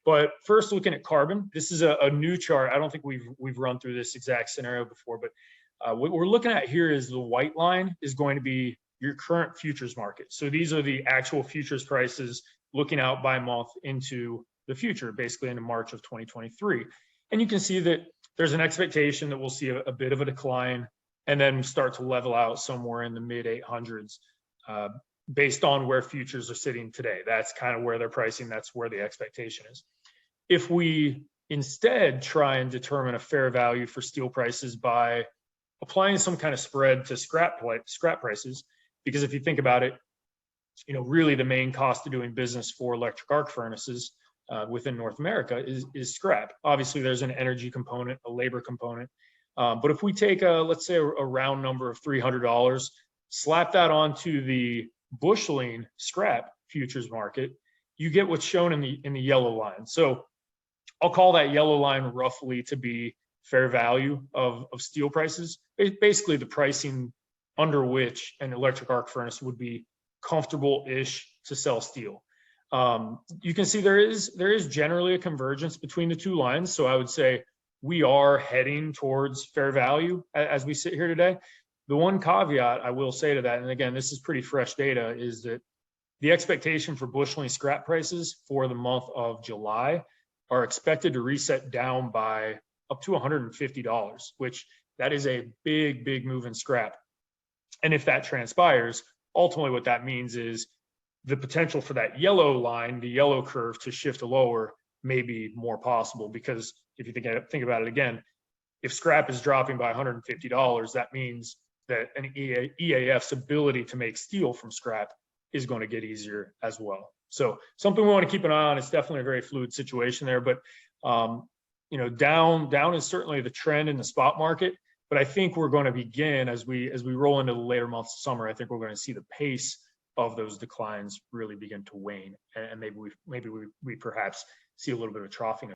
But first, looking at carbon, this is a new chart. I don't think we've run through this exact scenario before, but what we're looking at here is the white line is going to be your current futures market. So these are the actual futures prices looking out by month into the future, basically into March of 2023. And you can see that there's an expectation that we'll see a bit of a decline and then start to level out somewhere in the mid 800s based on where futures are sitting today. That's kind of where they're pricing. That's where the expectation is. If we instead try and determine a fair value for steel prices by applying some kind of spread to scrap prices, because if you think about it, really the main cost of doing business for electric arc furnaces within North America is scrap. Obviously, there's an energy component, a labor component. But if we take let's say a round number of $300, slap that onto the busheling scrap futures market, you get what's shown in the yellow line. So I'll call that yellow line roughly to be fair value of steel prices, basically the pricing under which an electric arc furnace would be comfortable-ish to sell steel. You can see there is generally a convergence between the two lines. So I would say we are heading towards fair value as we sit here today. The one caveat I will say to that, and again, this is pretty fresh data, is that the expectation for busheling scrap prices for the month of July are expected to reset down by up to $150, which that is a big move in scrap. And if that transpires, ultimately what that means is the potential for that yellow line, the yellow curve, to shift lower may be more possible, because if you think about it again, if scrap is dropping by $150, that means that an EAF's ability to make steel from scrap is going to get easier as well. So something we want to keep an eye on. It's definitely a very fluid situation there, but down is certainly the trend in the spot market. But I think we're going to begin as we roll into the later months of summer. I think we're going to see the pace of those declines really begin to wane, and maybe we perhaps see a little bit of troughing